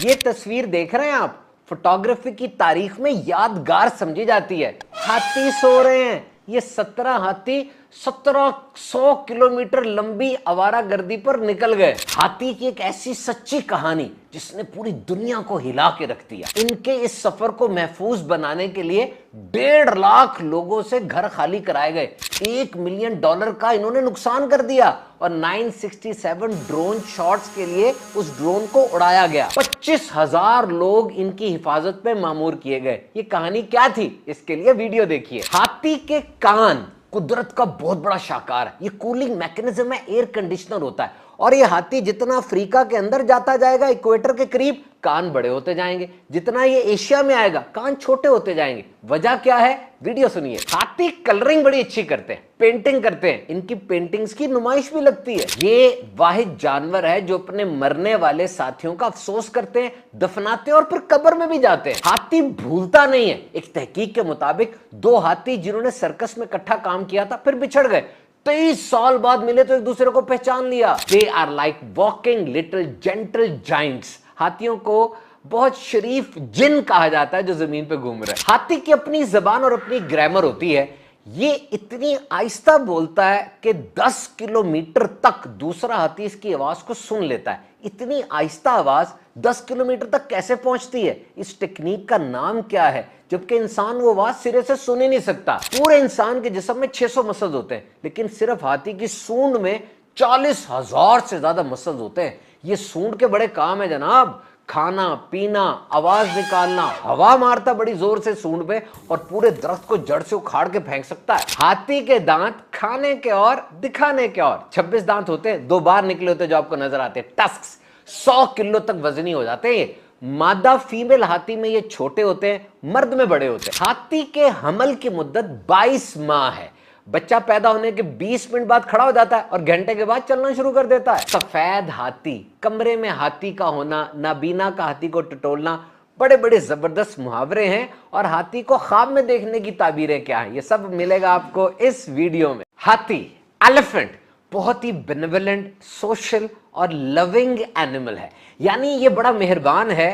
ये तस्वीर देख रहे हैं आप, फोटोग्राफी की तारीख में यादगार समझी जाती है। हाथी सो रहे हैं। ये 17 हाथी 1700 किलोमीटर लंबी आवारागर्दी पर निकल गए। हाथी की एक ऐसी सच्ची कहानी जिसने पूरी दुनिया को हिला के रख दिया। इनके इस सफर को महफूज बनाने के लिए 1.5 लाख लोगों से घर खाली कराए गए। $1 मिलियन का इन्होंने नुकसान कर दिया और 967 ड्रोन शॉट्स के लिए उस ड्रोन को उड़ाया गया। 25,000 लोग इनकी हिफाजत पे मामूर किए गए। ये कहानी क्या थी, इसके लिए वीडियो देखिए। हाथी के कान कुदरत का बहुत बड़ा शाकार है। ये कूलिंग मैकेनिज्म है, एयर कंडीशनर होता है। और ये हाथी जितना अफ्रीका के अंदर जाता जाएगा इक्वेटर के करीब, कान बड़े होते जाएंगे। जितना ये एशिया में आएगा, कान छोटे होते जाएंगे। वजह क्या है, वीडियो सुनिए। हाथी कलरिंग बड़ी अच्छी करते हैं, पेंटिंग करते हैं। इनकी पेंटिंग्स की नुमाइश भी लगती है। ये वाहिद जानवर है जो अपने मरने वाले साथियों का अफसोस करते हैं, दफनाते हैं और फिर कब्र में भी जाते हैं। हाथी भूलता नहीं है। एक तहकीक के मुताबिक 2 हाथी जिन्होंने सर्कस में इकट्ठा काम किया था, फिर बिछड़ गए, 23 साल बाद मिले तो एक दूसरे को पहचान लिया। They are like walking little gentle giants. हाथियों को बहुत शरीफ जिन कहा जाता है जो जमीन पे घूम रहे हैं। हाथी की अपनी जबान और अपनी ग्रामर होती है। ये इतनी आहिस्ता बोलता है कि 10 किलोमीटर तक दूसरा हाथी इसकी आवाज को सुन लेता है। इतनी आहिस्ता आवाज 10 किलोमीटर तक कैसे पहुंचती है, इस टेक्निक का नाम क्या है, जबकि इंसान वो आवाज सिरे से सुन ही नहीं सकता। पूरे इंसान के जिस्म में 600 मसल्स होते हैं, लेकिन सिर्फ हाथी की सूंड में 40,000 से ज्यादा मसल्स होते हैं। ये सूंड के बड़े काम है जनाब, खाना पीना, आवाज निकालना। हवा मारता बड़ी जोर से सूंड पे और पूरे दरख्त को जड़ से उखाड़ के फेंक सकता है। हाथी के दांत खाने के और दिखाने के और। 26 दांत होते हैं, 2 बार निकले होते जो आपको नजर आते हैं, टस्क्स। 100 किलो तक वजनी हो जाते हैं। मादा फीमेल हाथी में ये छोटे होते हैं, मर्द में बड़े होते हैं। हाथी के हमल की मुद्दत 22 माह है। बच्चा पैदा होने के 20 मिनट बाद खड़ा हो जाता है और घंटे के बाद चलना शुरू कर देता है। सफेद हाथी, कमरे में हाथी का होना, नाबीना का हाथी को टटोलना, बड़े बड़े जबरदस्त मुहावरे हैं। और हाथी को ख्वाब में देखने की ताबीरें क्या हैं, ये सब मिलेगा आपको इस वीडियो में। हाथी, एलिफेंट, बहुत ही बेनेवलेंट, सोशल और लविंग एनिमल है। यानी ये बड़ा मेहरबान है।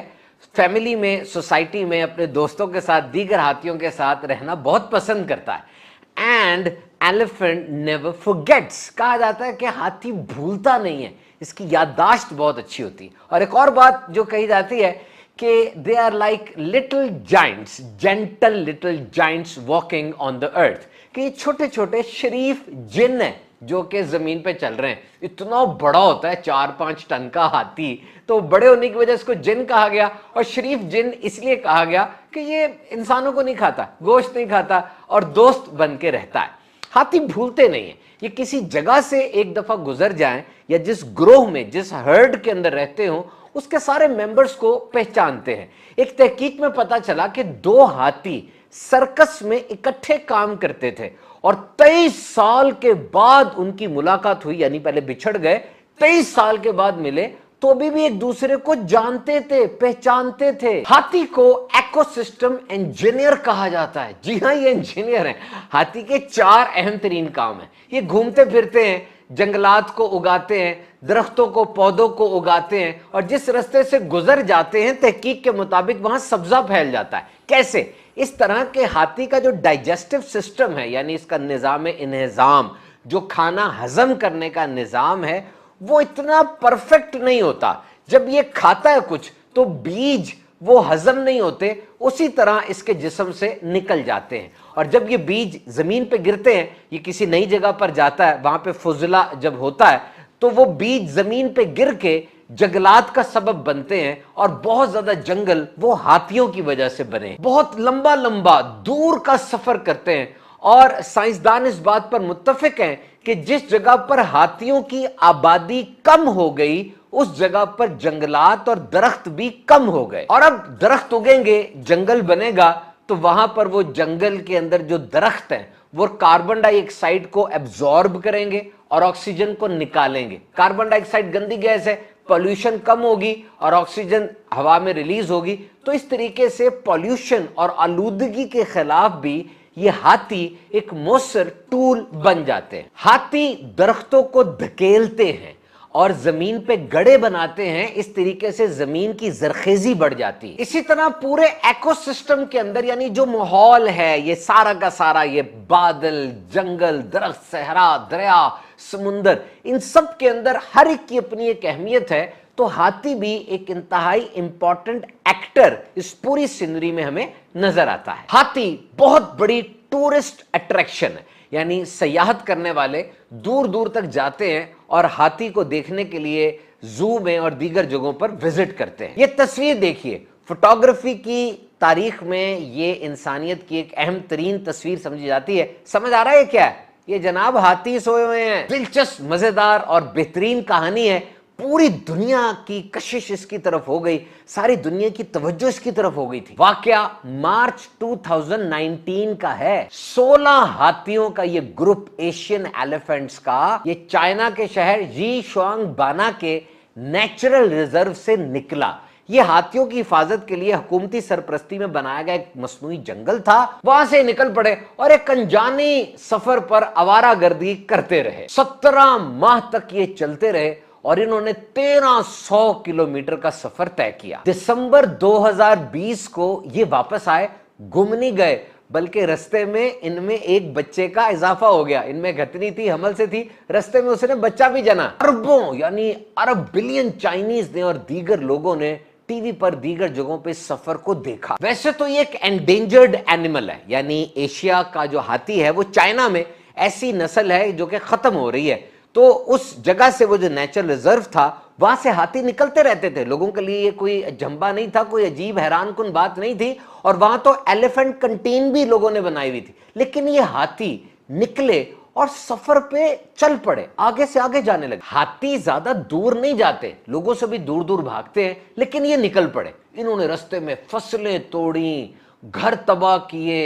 फैमिली में, सोसाइटी में, अपने दोस्तों के साथ, दीगर हाथियों के साथ रहना बहुत पसंद करता है। And elephant never forgets. कहा जाता है कि हाथी भूलता नहीं है, इसकी याददाश्त बहुत अच्छी होती है। और एक और बात जो कही जाती है कि they are like little giants, gentle little giants walking on the earth. कि छोटे छोटे शरीफ जिन है जो कि जमीन पे चल रहे हैं। इतना बड़ा होता है 4-5 टन का हाथी, तो बड़े होने की वजह से इसको जिन कहा गया। और शरीफ जिन इसलिए कहा गया कि ये इंसानों को नहीं खाता, गोश्त नहीं खाता और दोस्त बन के रहता है। हाथी भूलते नहीं है। ये किसी जगह से एक दफा गुजर जाएं या जिस ग्रोह में, जिस हर्ड के अंदर रहते हो, उसके सारे मेंबर्स को पहचानते हैं। एक तहकीक में पता चला कि 2 हाथी सर्कस में इकट्ठे काम करते थे और 23 साल के बाद उनकी मुलाकात हुई। यानी पहले बिछड़ गए, 23 साल के बाद मिले तो भी एक दूसरे को जानते थे, पहचानते थे। हाथी को इकोसिस्टम इंजीनियर कहा जाता है। जी हां, ये इंजीनियर हैं। हाथी के 4 अहम तरीन काम है। ये घूमते फिरते हैं, जंगलात को उगाते हैं, दरख्तों को, पौधों को उगाते हैं और जिस रास्ते से गुजर जाते हैं तहकीक के मुताबिक वहां सब्जा फैल जाता है। कैसे? इस तरह के हाथी का जो डाइजेस्टिव सिस्टम है, यानी इसका निज़ाम इंहिज़ाम, जो खाना हजम करने का निज़ाम है, वो इतना परफेक्ट नहीं होता। जब ये खाता है कुछ तो बीज वो हजम नहीं होते, उसी तरह इसके जिस्म से निकल जाते हैं। और जब ये बीज जमीन पे गिरते हैं, ये किसी नई जगह पर जाता है, वहां पे फुजला जब होता है तो वो बीज जमीन पे गिर के जंगलात का सबब बनते हैं। और बहुत ज्यादा जंगल वो हाथियों की वजह से बने। बहुत लंबा लंबा दूर का सफर करते हैं और साइंसदान इस बात पर मुत्तफिक हैं कि जिस जगह पर हाथियों की आबादी कम हो गई, उस जगह पर जंगलात और दरख्त भी कम हो गए। और अब दरख्त उगेंगे, जंगल बनेगा, तो वहां पर वो जंगल के अंदर जो दरख्त हैं वो कार्बन डाइऑक्साइड को एब्जॉर्ब करेंगे और ऑक्सीजन को निकालेंगे। कार्बन डाइऑक्साइड गंदी गैस है, पॉल्यूशन कम होगी और ऑक्सीजन हवा में रिलीज होगी। तो इस तरीके से पॉल्यूशन और आलूदगी के खिलाफ भी ये हाथी एक मौसर टूल बन जाते हैं। हाथी दरख्तों को धकेलते हैं اور زمین پہ گڑے بناتے ہیں، اس طریقے سے زمین کی زرخیزی بڑھ جاتی ہے۔ اسی طرح پورے ایکو سسٹم کے اندر یعنی جو ماحول ہے یہ سارا کا سارا، یہ بادل، جنگل، درخت، صحرا، دریا، سمندر، ان سب کے اندر ہر ایک کی اپنی ایک اہمیت ہے۔ تو ہاتھی بھی ایک انتہائی امپورٹنٹ ایکٹر اس پوری سینری میں ہمیں نظر آتا ہے۔ ہاتھی بہت بڑی ٹورسٹ اٹریکشن ہے، یعنی سیاحت کرنے والے دور دور تک جاتے ہیں اور ہاتھی کو دیکھنے کے لیے زو میں اور دیگر جگہوں پر وزٹ کرتے ہیں۔ یہ تصویر دیکھیے، فوٹوگرافی کی تاریخ میں یہ انسانیت کی ایک اہم ترین تصویر سمجھی جاتی ہے۔ سمجھ آ رہا ہے کیا ہے؟ یہ جناب ہاتھی سوئے ہوئے ہیں۔ دلچسپ، مزیدار اور بہترین کہانی ہے۔ پوری دنیا کی کشش اس کی طرف ہو گئی، ساری دنیا کی توجہ اس کی طرف ہو گئی تھی۔ واقعہ مارچ 2019 کا ہے۔ 16 ہاتھیوں کا یہ گروپ ایشین ایلیفنٹس کا یہ چائنا کے شہر یی شوانگ بانا کے نیچرل ریزرو سے نکلا۔ یہ ہاتھیوں کی حفاظت کے لیے حکومتی سرپرستی میں بنایا گیا ایک مصنوعی جنگل تھا، وہاں سے نکل پڑے اور ایک انجانی سفر پر آوارہ گردی کرتے رہے۔ 17 ماہ تک یہ چلتے رہے اور انہوں نے 1300 کلومیٹر کا سفر طے کیا۔ دسمبر 2020 کو یہ واپس آئے، گم نہیں گئے بلکہ رستے میں ان میں ایک بچے کا اضافہ ہو گیا۔ ان میں گھتنی تھی، حمل سے تھی، رستے میں اس نے بچہ بھی جنا۔ اربوں یعنی ارب بلین چائنیز نے اور دیگر لوگوں نے ٹی وی پر دیگر جگہوں پہ سفر کو دیکھا۔ ویسے تو یہ ایک انڈینجرڈ اینیمل ہے، یعنی ایشیا کا جو ہاتھی ہے وہ چائنا میں ایسی نسل ہے جو کہ ختم ہو رہی ہے۔ تو اس جگہ سے وہ جو نیچرل ریزرو تھا وہاں سے ہاتھی نکلتے رہتے تھے، لوگوں کے لیے یہ کوئی جھمبا نہیں تھا، کوئی عجیب حیران کن بات نہیں تھی، اور وہاں تو ایلیفنٹ کنٹین بھی لوگوں نے بنائی ہوئی تھی۔ لیکن یہ ہاتھی نکلے اور سفر پہ چل پڑے، آگے سے آگے جانے لگے۔ ہاتھی زیادہ دور نہیں جاتے، لوگوں سے بھی دور دور بھاگتے ہیں، لیکن یہ نکل پڑے۔ انہوں نے رستے میں فصلیں توڑیں، گھر تباہ کیے،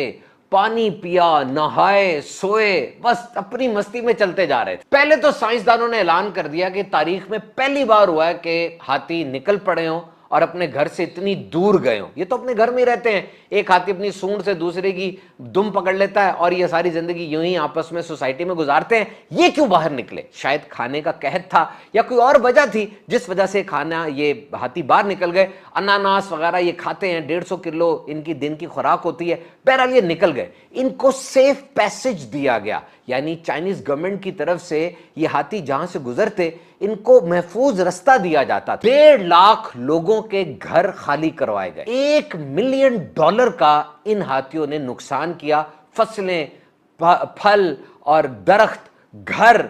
پانی پیا، نہائے، سوئے، بس اپنی مستی میں چلتے جا رہے تھے۔ پہلے تو سائنسدانوں نے اعلان کر دیا کہ تاریخ میں پہلی بار ہوا ہے کہ ہاتھی نکل پڑے ہوں اور اپنے گھر سے اتنی دور گئے ہوں۔ یہ تو اپنے گھر میں رہتے ہیں، ایک ہاتھی اپنی سونڈ سے دوسرے کی دم پکڑ لیتا ہے اور یہ ساری زندگی یوں ہی آپس میں سوسائٹی میں گزارتے ہیں۔ یہ کیوں باہر نکلے؟ شاید کھانے کا قحط تھا یا کوئی اور وجہ تھی جس وجہ سے کھانا یہ ہاتھی باہر نکل گئے۔ اناناس وغیرہ یہ کھاتے ہیں، 150 کلو ان کی دن کی خوراک ہوتی ہے۔ بہرحال یہ نکل گئے، ان کو سیف پیسج دیا گیا، یعنی چائنیز گورنمنٹ کی طرف سے یہ ہاتھی جہاں سے گزرتے ان کو محفوظ رستہ دیا جاتا تھا۔ 1.5 لاکھ لوگوں کے گھر خالی کروائے گئے۔ $1 ملین کا ان ہاتھیوں نے نقصان کیا، فصلیں، پھل اور درخت، گھر،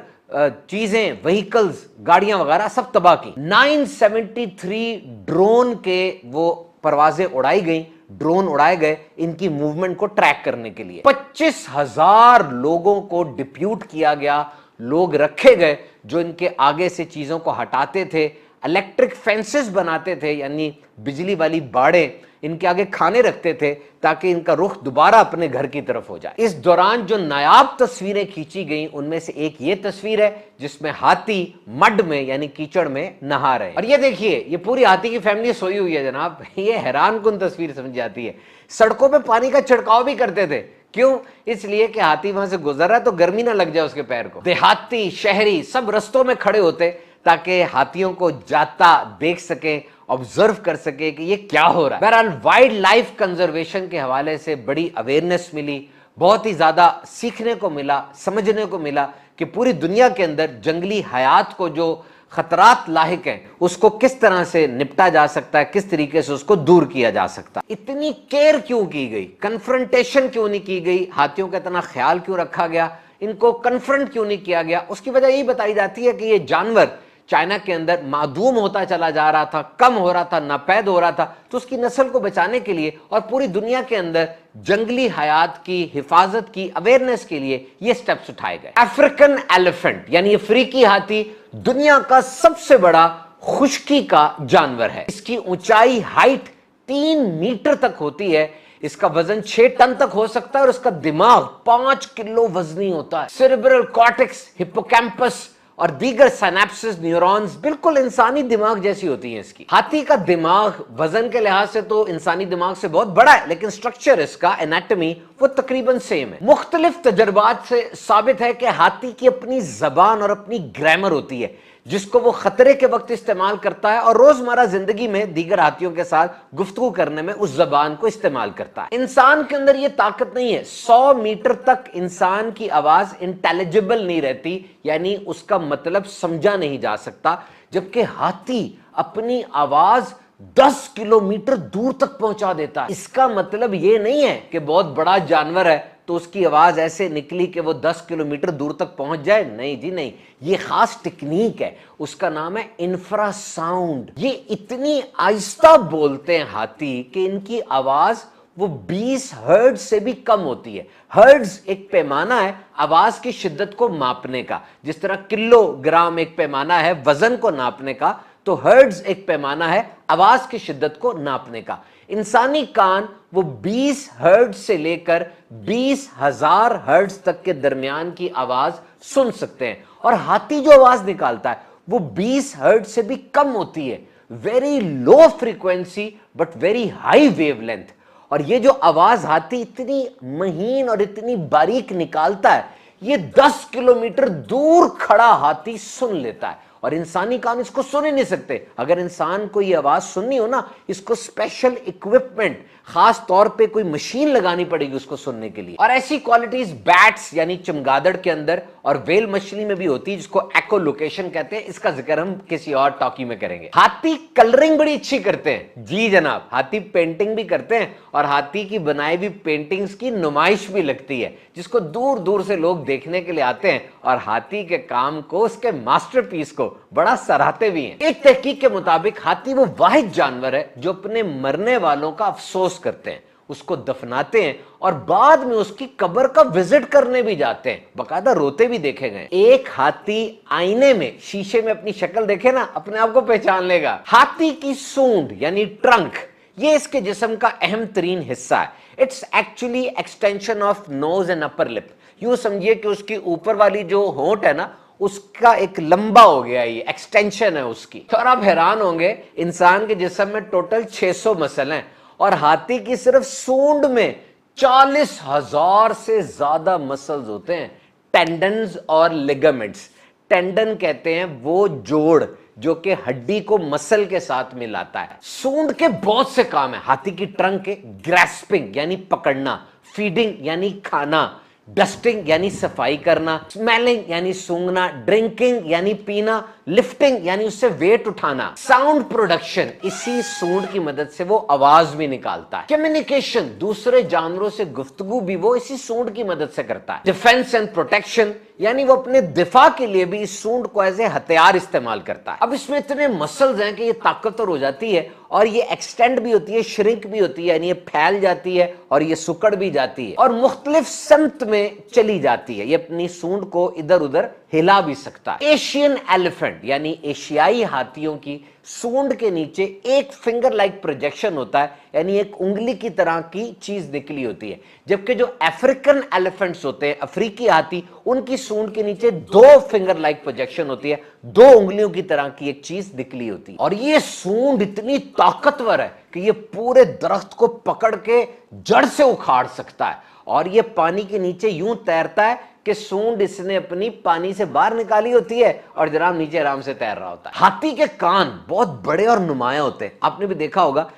چیزیں، وہیکلز، گاڑیاں وغیرہ سب تباہ کی۔ 973 ڈرون کے وہ پروازیں اڑائی گئیں، ڈرون اڑائے گئے ان کی موومنٹ کو ٹریک کرنے کے لیے۔ 25,000 لوگوں کو ڈپیوٹ کیا گیا، لوگ رکھے گئے جو ان کے آگے سے چیزوں کو ہٹاتے تھے، الیکٹرک فینسز بناتے تھے یعنی بجلی والی باڑیں، ان کے آگے کھانے رکھتے تھے تاکہ ان کا رخ دوبارہ اپنے گھر کی طرف ہو جائے۔ اس دوران جو نایاب تصویریں کھینچی گئیں ان میں سے ایک یہ تصویر ہے جس میں ہاتھی مڈ میں یعنی کیچڑ میں نہا رہے ہیں، اور یہ دیکھیے یہ پوری ہاتھی کی فیملی سوئی ہوئی ہے جناب۔ یہ حیران کن تصویر سمجھ جاتی ہے۔ سڑکوں پہ پانی کا چھڑکاؤ بھی کرتے تھے، کیوں؟ اس لیے کہ ہاتھی وہاں سے گزر رہا ہے تو گرمی نہ لگ جائے اس کے پیر کو۔ دیہاتی، شہری سب رستوں میں کھڑے ہوتے تاکہ ہاتھیوں کو جاتا دیکھ سکیں، آبزرو کر سکے کہ یہ کیا ہو رہا ہے۔ بہرحال وائلڈ لائف کنزرویشن کے حوالے سے بڑی اویئرنیس ملی، بہت ہی زیادہ سیکھنے کو ملا، سمجھنے کو ملا کہ پوری دنیا کے اندر جنگلی حیات کو جو خطرات لاحق ہیں اس کو کس طرح سے نپٹا جا سکتا ہے، کس طریقے سے اس کو دور کیا جا سکتا ہے۔ اتنی کیئر کیوں کی گئی، کنفرنٹیشن کیوں نہیں کی گئی، ہاتھیوں کا اتنا خیال کیوں رکھا گیا، ان کو کنفرنٹ کیوں نہیں کیا گیا؟ اس کی وجہ یہی بتائی جاتی ہے کہ یہ جانور چائنا کے اندر معدوم ہوتا چلا جا رہا تھا، کم ہو رہا تھا، ناپید ہو رہا تھا، تو اس کی نسل کو بچانے کے لیے اور پوری دنیا کے اندر جنگلی حیات کی حفاظت کی اویئرنیس کے لیے یہ سٹیپس اٹھائے گئے۔ افریکن ایلیفنٹ یعنی افریقی ہاتھی دنیا کا سب سے بڑا خشکی کا جانور ہے۔ اس کی اونچائی ہائٹ 3 میٹر تک ہوتی ہے، اس کا وزن 6 ٹن تک ہو سکتا ہے اور اس کا دماغ 5 کلو وزنی ہوتا ہے۔ سیریبرل کارٹیکس، ہپوکیمپس اور دیگر سینپسز، نیورونز بالکل انسانی دماغ جیسی ہوتی ہیں اس کی۔ ہاتھی کا دماغ وزن کے لحاظ سے تو انسانی دماغ سے بہت بڑا ہے، لیکن سٹرکچر اس کا، انیٹمی، وہ تقریباً سیم ہے۔ مختلف تجربات سے ثابت ہے کہ ہاتھی کی اپنی زبان اور اپنی گرامر ہوتی ہے۔ जिसको वो खतरे के वक्त इस्तेमाल करता है और रोजमर्रा जिंदगी में दीगर हाथियों के साथ गुफ्तगू करने में उस जबान को इस्तेमाल करता है। इंसान के अंदर ये ताकत नहीं है। 100 मीटर तक इंसान की आवाज इंटेलिजिबल नहीं रहती, यानी उसका मतलब समझा नहीं जा सकता, जबकि हाथी अपनी आवाज 10 किलोमीटर दूर तक पहुंचा देता है। इसका मतलब ये नहीं है कि बहुत बड़ा जानवर है तो उसकी आवाज ऐसे निकली कि वो 10 किलोमीटर दूर तक पहुंच जाए, नहीं जी नहीं, ये खास टेक्निक है, उसका नाम है इंफ्रासाउंड। ये इतनी आहिस्ता बोलते हैं हाथी कि इनकी आवाज वो 20 हर्ट्ज से भी कम होती है। हर्ट्ज एक पैमाना है आवाज की शिद्दत को मापने का, जिस तरह किलोग्राम एक पैमाना है वजन को नापने का, तो हर्ट्ज एक पैमाना है आवाज की शिद्दत को नापने का। इंसानी कान वो 20 हर्ट्ज से लेकर 20,000 हर्ट्ज तक के दरमियान की आवाज सुन सकते हैं, और हाथी जो आवाज निकालता है वो 20 हर्ट्ज से भी कम होती है। Very low frequency but very high wavelength. और ये जो आवाज हाथी इतनी महीन और इतनी बारीक निकालता है, ये 10 किलोमीटर दूर खड़ा हाथी सुन लेता है, और इंसानी कान इसको सुन ही नहीं सकते। अगर इंसान को ये आवाज सुननी हो ना, इसको स्पेशल इक्विपमेंट, खास तौर पे कोई मशीन लगानी पड़ेगी उसको सुनने के लिए। और ऐसी क्वालिटीज बैट्स यानी चमगादड़ के अंदर और वेल मछली में भी होती है, जिसको एकोलोकेशन कहते हैं। इसका जिक्र हम किसी और टॉकी में करेंगे। हाथी कलरिंग बड़ी अच्छी करते हैं जी जनाब, हाथी पेंटिंग भी करते हैं, और हाथी की बनाई हुई पेंटिंग्स की नुमाइश भी लगती है, जिसको दूर दूर से लोग देखने के लिए आते हैं, और हाथी के काम को, उसके मास्टरपीस को बड़ा सराहते भी हैं। एक तहकीक के मुताबिक हाथी वो वाहिद जानवर है जो अपने मरने वालों का अफसोस करते हैं, उसको दफनाते हैं, और बाद में उसकी कब्र का विजिट करने भी जाते हैं, बकायदा रोते भी देखे गए। एक हाथी आईने में, शीशे में अपनी शक्ल देखे ना, अपने आप को पहचान लेगा। हाथी की सूंड यानी ट्रंक, ये इसके जिस्म का अहम तरीन हिस्सा है। It's actually extension of nose and upper lip. यूं समझिए कि उसकी ऊपर वाली जो होंठ है ना, उसका एक लंबा हो गया, ये एक्सटेंशन है उसकी। और आप हैरान होंगे, इंसान के जिस्म में टोटल 600 मसल हैं, और हाथी की सिर्फ सूंड में 40,000 से ज्यादा मसल्स होते हैं, टेंडन्स और लिगामेंट्स। टेंडन कहते हैं वो जोड़ जो कि हड्डी को मसल के साथ मिलाता है। सूंड के बहुत से काम है हाथी की ट्रंक के। ग्रैस्पिंग यानी पकड़ना, फीडिंग यानी खाना, डस्टिंग यानी सफाई करना, स्मेलिंग यानी सूंघना, ड्रिंकिंग यानी पीना, लिफ्टिंग यानी उससे वेट उठाना, साउंड प्रोडक्शन, इसी सूंड की मदद से वो आवाज भी निकालता है। कम्युनिकेशन, दूसरे जानवरों से गुफ्तगू भी वो इसी सूंड की मदद से करता है। डिफेंस एंड प्रोटेक्शन, यानी वो अपने दिफा के लिए भी इस सूंड को एज ए हथियार इस्तेमाल करता है। अब इसमें इतने मसल्स हैं कि ये ताकतवर हो जाती है, और ये एक्सटेंड भी होती है, श्रिंक भी होती है, यानी ये फैल जाती है और ये सुकड़ भी जाती है, और मुख्तलिफ समत में चली जाती है। ये अपनी सूंड को इधर उधर हिला भी सकता है। एशियन एलिफेंट यानी एशियाई हाथियों की सूंड के नीचे एक फिंगर लाइक प्रोजेक्शन होता है, यानी एक उंगली की तरह की चीज निकली होती है, जबकि जो अफ्रीकन एलिफेंट्स होते हैं, अफ्रीकी हाथी, उनकी सूंड के नीचे 2 फिंगर लाइक प्रोजेक्शन होती है, 2 उंगलियों की तरह की एक चीज निकली होती है। और ये सूंड इतनी ताकतवर है कि ये पूरे दरख्त को पकड़ के जड़ से उखाड़ सकता है, और ये पानी के नीचे यूं तैरता है कि सूंड इसने अपनी पानी से बाहर निकाली होती है और जनाब नीचे आराम से तैर रहा होता है। हाथी के कान बहुत बड़े और नुमाया होते हैं, आपने भी देखा होगा।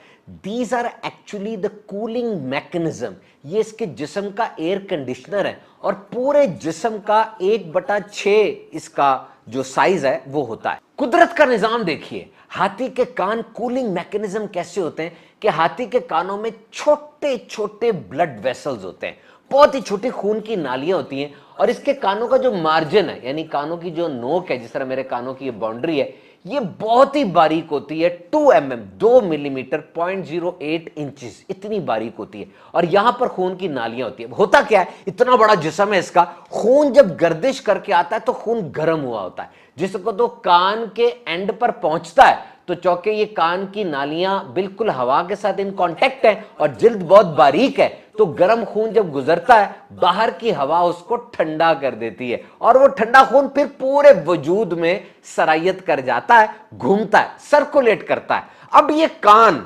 These are actually the cooling mechanism. ये इसके जिस्म का एयर कंडीशनर है, और पूरे जिस्म का 1/6 इसका जो साइज है वो होता है। कुदरत का निजाम देखिए, हाथी के कान कूलिंग मैकेनिज्म कैसे होते हैं कि हाथी के कानों में छोटे छोटे ब्लड वेसल्स होते हैं, बहुत ही छोटी खून की नालियां होती हैं, और इसके कानों का जो मार्जिन है, यानी कानों की जो नोक है, जिस तरह मेरे कानों की ये बाउंड्री है, ये बहुत ही बारीक होती है। 2 mm 2 मिलीमीटर 0.08 इंचेस इतनी बारीक होती है, और यहां पर खून की नालियां होती है। होता क्या है, इतना बड़ा जिस्म है इसका, खून जब गर्दिश करके आता है तो खून गर्म हुआ होता है, जिसको तो कान के एंड पर पहुंचता है तो चौके ये कान की नालियां बिल्कुल हवा के साथ इन कांटेक्ट है, और जिल्द बहुत बारीक है, तो गर्म खून जब गुजरता है बाहर की हवा उसको ठंडा कर देती है, और वो ठंडा खून फिर पूरे वजूद में सरायत कर जाता है, घूमता है, सर्कुलेट करता है। अब ये कान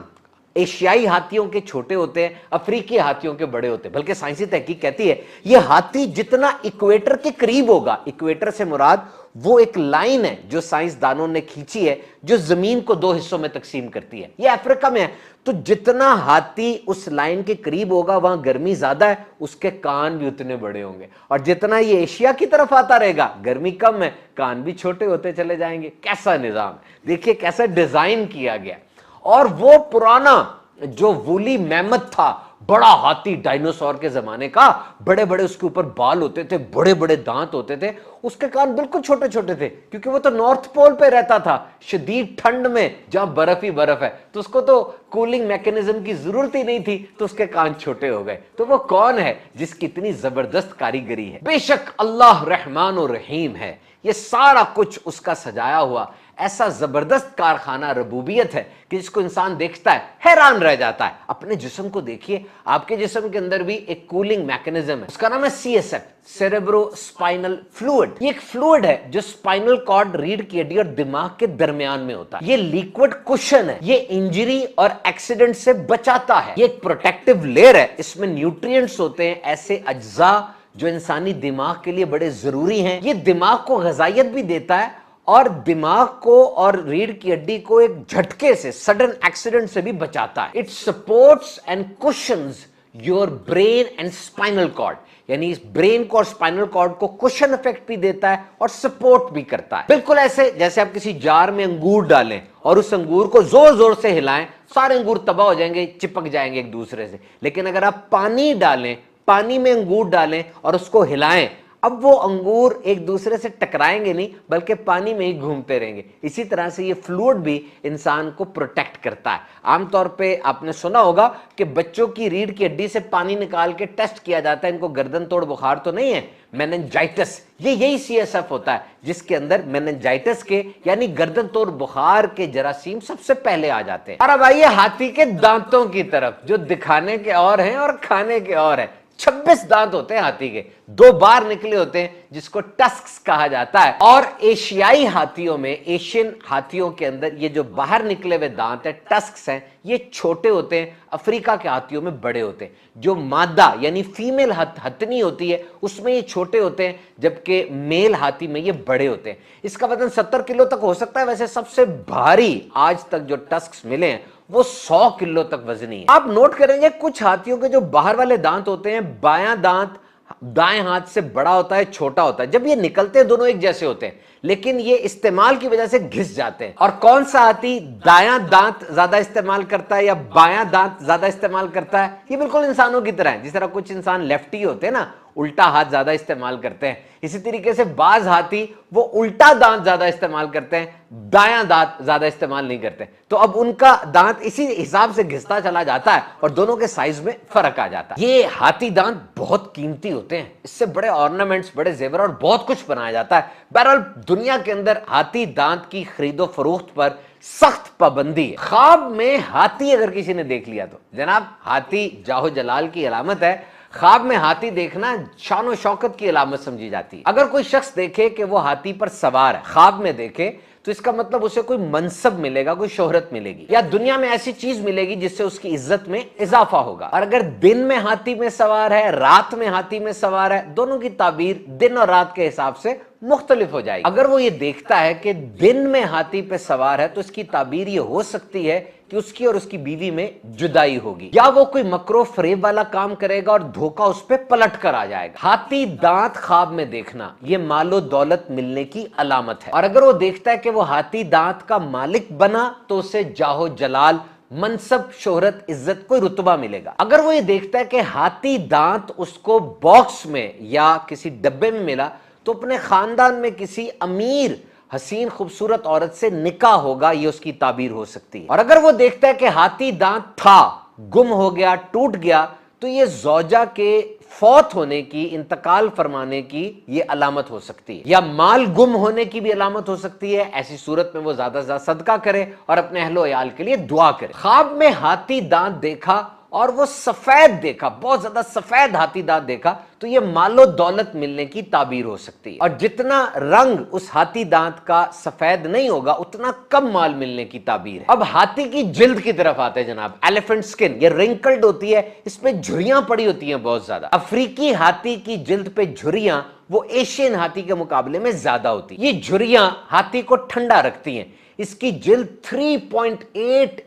एशियाई हाथियों के छोटे होते हैं, अफ्रीकी हाथियों के बड़े होते हैं। बल्कि साइंसी तहकीक कहती है ये हाथी जितना इक्वेटर के करीब होगा, इक्वेटर से मुराद वो एक लाइन है जो साइंसदानों ने खींची है जो जमीन को दो हिस्सों में तकसीम करती है, ये अफ्रीका में है। तो जितना हाथी उस लाइन के करीब होगा वहां गर्मी ज्यादा है, उसके कान भी उतने बड़े होंगे। और जितना ये एशिया की तरफ आता रहेगा गर्मी कम है, कान भी छोटे होते चले जाएंगे। कैसा निजाम, देखिए कैसा डिजाइन किया गया। और वो पुराना जो वूली मैमथ था, बड़ा हाथी डायनासोर के जमाने का, बड़े बड़े उसके ऊपर बाल होते थे, बड़े बड़े दांत होते थे, उसके कान बिल्कुल छोटे छोटे थे क्योंकि वो तो नॉर्थ पोल पे रहता था, शदीद ठंड में जहां बर्फ ही बर्फ है, तो उसको तो कूलिंग मैकेनिज्म की जरूरत ही नहीं थी, तो उसके कान छोटे हो गए। तो वो कौन है जिसकी इतनी जबरदस्त कारीगरी है? बेशक अल्लाह रहमान और रहीम है। ये सारा कुछ उसका सजाया हुआ ऐसा जबरदस्त कारखाना रबूबियत है कि जिसको इंसान देखता है हैरान रह जाता है। अपने जिस्म को देखिए, आपके जिस्म के अंदर भी एक कूलिंग मैकेनिज्म है, उसका नाम है CSF, सेरेब्रो स्पाइनल फ्लूइड। ये एक फ्लूइड है जो स्पाइनल कॉर्ड, रीढ़ की हड्डी और दिमाग के दरमियान में होता है। ये लिक्विड कुशन है, ये इंजरी और एक्सीडेंट से बचाता है। ये एक प्रोटेक्टिव लेयर है, इसमें न्यूट्रिएंट्स होते हैं, ऐसे अज्जा जो इंसानी दिमाग के लिए बड़े जरूरी हैं। ये दिमाग को ग़िज़ाइयत भी देता है और दिमाग को और रीढ़ की हड्डी को एक झटके से, सडन एक्सीडेंट से भी बचाता है। It supports and cushions your brain and spinal cord, यानी इस ब्रेन को और स्पाइनल कॉर्ड को कुशन इफेक्ट भी देता है और सपोर्ट भी करता है। बिल्कुल ऐसे जैसे आप किसी जार में अंगूर डालें और उस अंगूर को जोर जोर से हिलाएं, सारे अंगूर तबाह हो जाएंगे, चिपक जाएंगे एक दूसरे से। लेकिन अगर आप पानी डालें, पानी में अंगूर डालें और उसको हिलाएं, अब वो अंगूर एक दूसरे से टकराएंगे नहीं बल्कि पानी में ही घूमते रहेंगे। इसी तरह से ये फ्लूइड भी इंसान को प्रोटेक्ट करता है। आमतौर पे आपने सुना होगा कि बच्चों की रीढ़ की हड्डी से पानी निकाल के टेस्ट किया जाता है, इनको गर्दन तोड़ बुखार तो नहीं है, मेनिंजाइटिस। ये यही CSF होता है जिसके अंदर मेनिंजाइटिस के यानी गर्दन तोड़ बुखार के जरासीम सबसे पहले आ जाते हैं। और अब आइए हाथी के दांतों की तरफ, जो दिखाने के और हैं और खाने के और हैं। 26 दांत होते हैं हाथी के, 2 बार निकले होते हैं जिसको टस्क्स कहा जाता है। और एशियाई हाथियों में, एशियन हाथियों के अंदर ये जो बाहर निकले हुए दांत है, टस्क्स हैं, ये छोटे होते हैं। अफ्रीका के हाथियों में बड़े होते हैं। जो मादा यानी फीमेल हथनी होती है उसमें ये छोटे होते हैं, जबकि मेल हाथी में ये बड़े होते हैं। इसका वजन 70 किलो तक हो सकता है। वैसे सबसे भारी आज तक जो टस्क्स मिले हैं वो 100 किलो तक वजनी है। आप नोट करेंगे कुछ हाथियों के जो बाहर वाले दांत होते हैं, बायां दांत दाएं हाथ से बड़ा होता है, छोटा होता है। जब ये निकलते हैं दोनों एक जैसे होते हैं, लेकिन ये इस्तेमाल की वजह से घिस जाते हैं। और कौन सा हाथी दायां दांत ज्यादा इस्तेमाल करता है या बायां दांत ज्यादा इस्तेमाल करता है? ये बिल्कुल इंसानों की तरह है। जिस तरह कुछ इंसान लेफ्टी होते हैं ना, उल्टा हाथ ज्यादा इस्तेमाल करते हैं, इसी तरीके से बाज हाथी वो उल्टा दांत ज्यादा इस्तेमाल करते हैं, दायां दांत ज्यादा इस्तेमाल नहीं करते। तो अब उनका दांत इसी हिसाब से घिसता चला जाता है और दोनों के साइज में फर्क आ जाता है। ये हाथी दांत बहुत कीमती होते हैं, इससे बड़े ऑर्नामेंट्स, बड़े जेवर और बहुत कुछ बनाया जाता है। बहरहाल दुनिया के अंदर हाथी दांत की खरीदो फरोख्त पर सख्त पाबंदी है। ख्वाब में हाथी अगर किसी ने देख लिया तो जनाब हाथी जाहो जलाल की अलामत है। ख्वाब में हाथी देखना शान शौकत की अलामत समझी जाती है। अगर कोई शख्स देखे कि वो हाथी पर सवार है, ख्वाब में देखे, तो इसका मतलब उसे कोई मनसब मिलेगा, कोई शोहरत मिलेगी या दुनिया में ऐसी चीज मिलेगी जिससे उसकी इज्जत में इजाफा होगा। और अगर दिन में हाथी में सवार है, रात में हाथी में सवार है, दोनों की ताबीर दिन और रात के हिसाब से मुख्तलिफ हो जाएगी। अगर वो ये देखता है कि दिन में हाथी पे सवार है तो इसकी ताबीर ये हो सकती है कि उसकी और उसकी बीवी में जुदाई होगी, या वो कोई मकरो फरेब वाला काम करेगा और धोखा उस पे पलट कर आ जाएगा। हाथी दांत ख्वाब में देखना ये मालो दौलत मिलने की अलामत है। और अगर वो देखता है कि वो हाथी दांत का मालिक बना तो उसे जाहो जलाल, मनसब, शोहरत, इज्जत, कोई रुतबा मिलेगा। अगर वो ये देखता है कि हाथी दांत उसको बॉक्स में या किसी डब्बे में मिला तो अपने खानदान में किसी अमीर हसीन खूबसूरत औरत से निकाह होगा, ये उसकी ताबीर हो सकती है। और अगर वो देखता है कि हाथी दांत था, गुम हो गया, टूट गया, तो ये ज़ौजा के फौत होने की, इंतकाल फरमाने की ये अलामत हो सकती है, या माल गुम होने की भी अलामत हो सकती है। ऐसी सूरत में वो ज्यादा से ज्यादा सदका करे और अपने अहलो अयाल के लिए दुआ करे। ख्वाब में हाथी दांत देखा اور وہ سفید دیکھا، بہت زیادہ سفید ہاتھی دانت دیکھا، تو یہ مال و دولت ملنے کی تعبیر ہو سکتی ہے۔ اور جتنا رنگ اس ہاتھی دانت کا سفید نہیں ہوگا اتنا کم مال ملنے کی تعبیر ہے۔ اب ہاتھی کی جلد کی طرف آتے ہیں جناب، ایلیفنٹ سکن، یہ رنکلڈ ہوتی ہے، اس پہ جھریاں پڑی ہوتی ہیں بہت زیادہ۔ افریقی ہاتھی کی جلد پہ جھریاں وہ ایشین ہاتھی کے مقابلے میں زیادہ ہوتی ہیں۔ یہ جھریاں ہاتھی کو ٹھنڈا رکھتی ہیں۔ اس کی جلد 3.8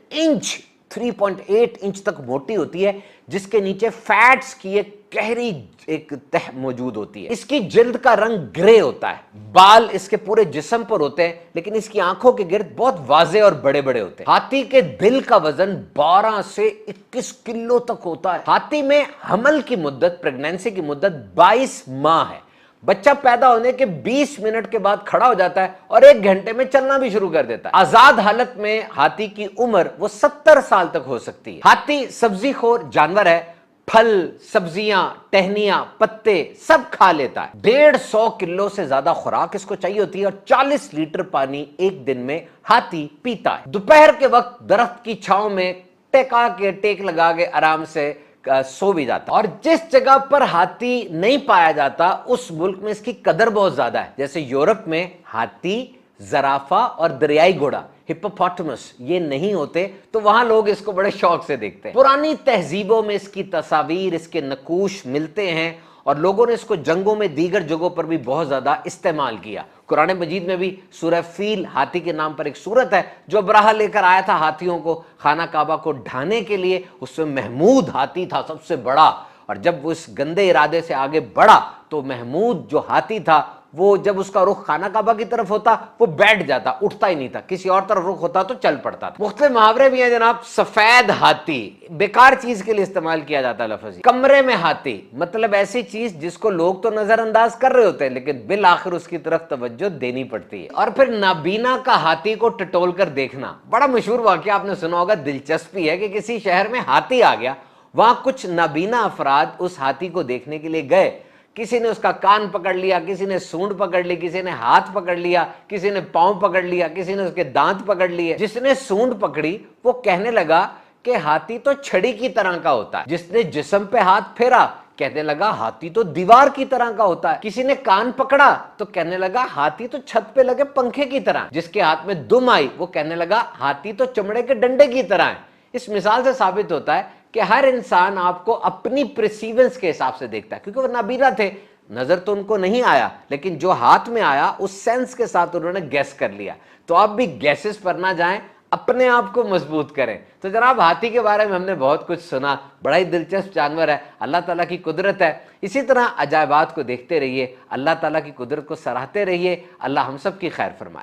انچ تک موٹی ہوتی ہے، جس کے نیچے فیٹس کی ایک گہری ایک تہ موجود ہوتی ہے۔ اس کی جلد کا رنگ گرے ہوتا ہے، بال اس کے پورے جسم پر ہوتے ہیں لیکن اس کی آنکھوں کے گرد بہت واضح اور بڑے بڑے ہوتے ہیں۔ ہاتھی کے دل کا وزن 12 سے 21 کلو تک ہوتا ہے۔ ہاتھی میں حمل کی مدت، پریگنینسی کی مدت 22 ماہ ہے۔ بچہ پیدا ہونے کے 20 منٹ کے بعد کھڑا ہو جاتا ہے اور 1 گھنٹے میں چلنا بھی شروع کر دیتا ہے۔ آزاد حالت میں ہاتھی کی عمر وہ 70 سال تک ہو سکتی ہے۔ ہاتھی سبزی خور جانور ہے، پھل، سبزیاں، ٹہنیاں، پتے سب کھا لیتا ہے۔ 150 کلو سے زیادہ خوراک اس کو چاہیے ہوتی ہے اور 40 لیٹر پانی ایک دن میں ہاتھی پیتا ہے۔ دوپہر کے وقت درخت کی چھاؤں میں ٹیک لگا کے آرام سے سو بھی جاتا ہے۔ اور جس جگہ پر ہاتھی نہیں پایا جاتا اس ملک میں اس کی قدر بہت زیادہ ہے، جیسے یورپ میں ہاتھی، زرافہ اور دریائی گھوڑا ہپوپوٹامس یہ نہیں ہوتے، تو وہاں لوگ اس کو بڑے شوق سے دیکھتے ہیں۔ پرانی تہذیبوں میں اس کی تصاویر، اس کے نقوش ملتے ہیں اور لوگوں نے اس کو جنگوں میں دیگر جگہوں پر بھی بہت زیادہ استعمال کیا۔ قرآن مجید میں بھی سورہ فیل، ہاتھی کے نام پر ایک سورت ہے، جو ابراہہ لے کر آیا تھا ہاتھیوں کو خانہ کعبہ کو ڈھانے کے لیے۔ اس میں محمود ہاتھی تھا سب سے بڑا، اور جب وہ اس گندے ارادے سے آگے بڑھا تو محمود جو ہاتھی تھا وہ جب اس کا رخ خانہ کعبہ کی طرف ہوتا وہ بیٹھ جاتا، اٹھتا ہی نہیں تھا، کسی اور طرف رخ ہوتا تو چل پڑتا تھا۔ مختلف محاورے بھی ہیں جناب۔ سفید ہاتھی بیکار چیز کے لیے استعمال کیا جاتا ہے لفظ۔ کمرے میں ہاتھی مطلب ایسی چیز جس کو لوگ تو نظر انداز کر رہے ہوتے ہیں لیکن بالآخر اس کی طرف توجہ دینی پڑتی ہے۔ اور پھر نابینا کا ہاتھی کو ٹٹول کر دیکھنا، بڑا مشہور واقعہ آپ نے سنا ہوگا۔ دلچسپی ہے کہ کسی شہر میں ہاتھی آ گیا، وہاں کچھ نابینا افراد اس ہاتھی کو دیکھنے کے لیے گئے۔ کسی نے اس کا کان پکڑ لیا، کسی نے سونڈ پکڑ لی، کسی نے ہاتھ پکڑ لیا، کسی نے پاؤں پکڑ لیا، کسی نے اس کے دانت پکڑ لیے۔ جس نے سونڈ پکڑی وہ کہنے لگا کہ ہاتھی تو چھڑی کی طرح کا ہوتا ہے۔ جس نے جسم پہ ہاتھ پھیرا کہنے لگا ہاتھی تو دیوار کی طرح کا ہوتا ہے۔ کسی نے کان پکڑا تو کہنے لگا ہاتھی تو چھت پہ لگے پنکھے کی طرح۔ جس کے ہاتھ میں دم آئی وہ کہنے لگا ہاتھی تو چمڑے کے ڈنڈے کی طرح ہے۔ اس مثال سے ثابت ہوتا ہے کہ ہر انسان آپ کو اپنی پرسیونس کے حساب سے دیکھتا ہے، کیونکہ وہ نابینا تھے، نظر تو ان کو نہیں آیا لیکن جو ہاتھ میں آیا اس سینس کے ساتھ انہوں نے گیس کر لیا۔ تو آپ بھی گیسز پر نہ جائیں، اپنے آپ کو مضبوط کریں۔ تو جناب ہاتھی کے بارے میں ہم نے بہت کچھ سنا، بڑا ہی دلچسپ جانور ہے، اللہ تعالیٰ کی قدرت ہے۔ اسی طرح عجائبات کو دیکھتے رہیے، اللہ تعالیٰ کی قدرت کو سراہتے رہیے۔ اللہ ہم سب کی خیر فرمائے۔